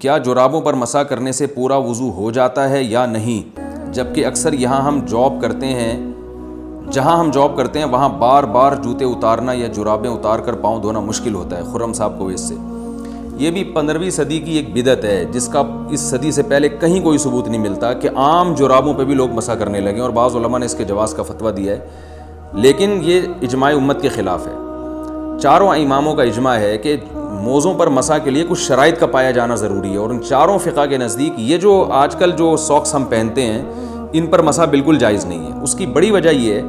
کیا جرابوں پر مسح کرنے سے پورا وضو ہو جاتا ہے یا نہیں؟ جبکہ اکثر جہاں ہم جاب کرتے ہیں وہاں بار بار جوتے اتارنا یا جرابیں اتار کر پاؤں دھونا مشکل ہوتا ہے۔ خرم صاحب کو اس سے یہ بھی 15ویں صدی کی ایک بدعت ہے جس کا اس صدی سے پہلے کہیں کوئی ثبوت نہیں ملتا کہ عام جرابوں پہ بھی لوگ مسح کرنے لگے، اور بعض علماء نے اس کے جواز کا فتویٰ دیا ہے، لیکن یہ اجماع امت کے خلاف ہے۔ چاروں اماموں کا اجماع ہے کہ موزوں پر مسح کے لیے کچھ شرائط کا پایا جانا ضروری ہے، اور ان چاروں فقہ کے نزدیک یہ جو آج کل جو ساکس ہم پہنتے ہیں ان پر مسح بالکل جائز نہیں ہے۔ اس کی بڑی وجہ یہ ہے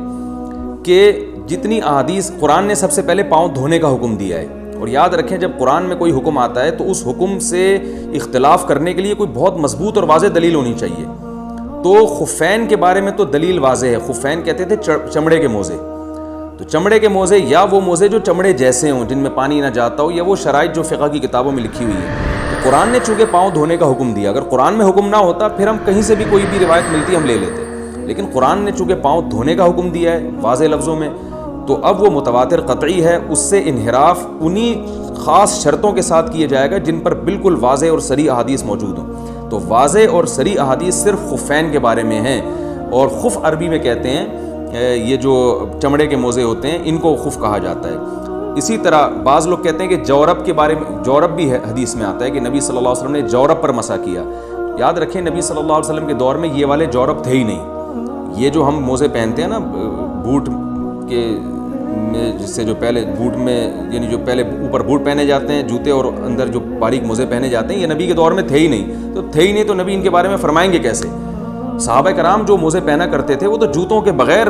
کہ جتنی احادیث، قرآن نے سب سے پہلے پاؤں دھونے کا حکم دیا ہے، اور یاد رکھیں جب قرآن میں کوئی حکم آتا ہے تو اس حکم سے اختلاف کرنے کے لیے کوئی بہت مضبوط اور واضح دلیل ہونی چاہیے۔ تو خفین کے بارے میں تو دلیل واضح ہے، خفین کہتے تھے چمڑے کے موزے، تو چمڑے کے موزے یا وہ موزے جو چمڑے جیسے ہوں جن میں پانی نہ جاتا ہو، یا وہ شرائط جو فقہ کی کتابوں میں لکھی ہوئی ہے۔ تو قرآن نے چونکہ پاؤں دھونے کا حکم دیا، اگر قرآن میں حکم نہ ہوتا پھر ہم کہیں سے بھی کوئی بھی روایت ملتی ہم لے لیتے، لیکن قرآن نے چونکہ پاؤں دھونے کا حکم دیا ہے واضح لفظوں میں، تو اب وہ متواتر قطعی ہے، اس سے انحراف انہی خاص شرطوں کے ساتھ کیا جائے گا جن پر بالکل واضح اور صریح احادیث موجود ہوں۔ تو واضح اور صریح احادیث صرف خفین کے بارے میں ہیں، اور خف عربی میں کہتے ہیں یہ جو چمڑے کے موزے ہوتے ہیں ان کو خف کہا جاتا ہے۔ اسی طرح بعض لوگ کہتے ہیں کہ جورب کے بارے میں، جورب بھی حدیث میں آتا ہے کہ نبی صلی اللہ علیہ وسلم نے جورب پر مسح کیا۔ یاد رکھیں نبی صلی اللہ علیہ وسلم کے دور میں یہ والے جورب تھے ہی نہیں۔ یہ جو ہم موزے پہنتے ہیں نا بوٹ کے میں، جس سے جو پہلے بوٹ میں یعنی جو پہلے اوپر بوٹ پہنے جاتے ہیں جوتے اور اندر جو باریک موزے پہنے جاتے ہیں، یہ نبی کے دور میں تھے ہی نہیں تو نبی ان کے بارے میں فرمائیں گے کیسے؟ صحابہ کرام جو موزے پہنا کرتے تھے وہ تو جوتوں کے بغیر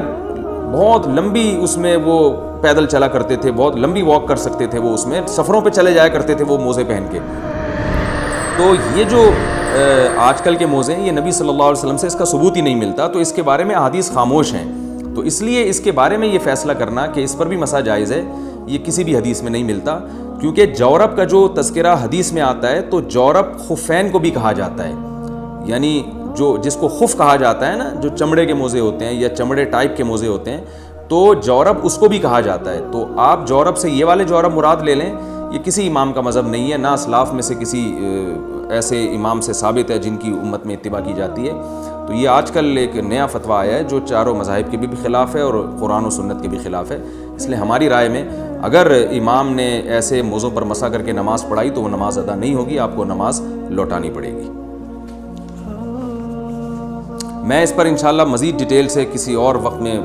بہت لمبی اس میں وہ پیدل چلا کرتے تھے، بہت لمبی واک کر سکتے تھے، وہ اس میں سفروں پہ چلے جایا کرتے تھے وہ موزے پہن کے۔ تو یہ جو آج کل کے موزے ہیں یہ نبی صلی اللہ علیہ وسلم سے اس کا ثبوت ہی نہیں ملتا، تو اس کے بارے میں احادیث خاموش ہیں، تو اس لیے اس کے بارے میں یہ فیصلہ کرنا کہ اس پر بھی مسح جائز ہے یہ کسی بھی حدیث میں نہیں ملتا، کیونکہ جورب کا جو تذکرہ حدیث میں آتا ہے تو جورب خفین کو بھی کہا جاتا ہے، یعنی جو جس کو خف کہا جاتا ہے نا، جو چمڑے کے موزے ہوتے ہیں یا چمڑے ٹائپ کے موزے ہوتے ہیں، تو جورب اس کو بھی کہا جاتا ہے۔ تو آپ جورب سے یہ والے جورب مراد لے لیں، یہ کسی امام کا مذہب نہیں ہے، نہ اسلاف میں سے کسی ایسے امام سے ثابت ہے جن کی امت میں اتباع کی جاتی ہے۔ تو یہ آج کل ایک نیا فتویٰ آیا ہے جو چاروں مذاہب کے بھی خلاف ہے اور قرآن و سنت کے بھی خلاف ہے، اس لیے ہماری رائے میں اگر امام نے ایسے موضوع پر مسح کر کے نماز پڑھائی تو وہ نماز ادا نہیں ہوگی، آپ کو نماز لوٹانی پڑے گی۔ میں اس پر انشاءاللہ مزید ڈیٹیل سے کسی اور وقت میں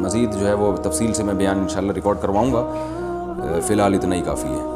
مزید جو ہے وہ تفصیل سے میں بیان انشاءاللہ ریکارڈ کرواؤں گا، فی الحال اتنا ہی کافی ہے۔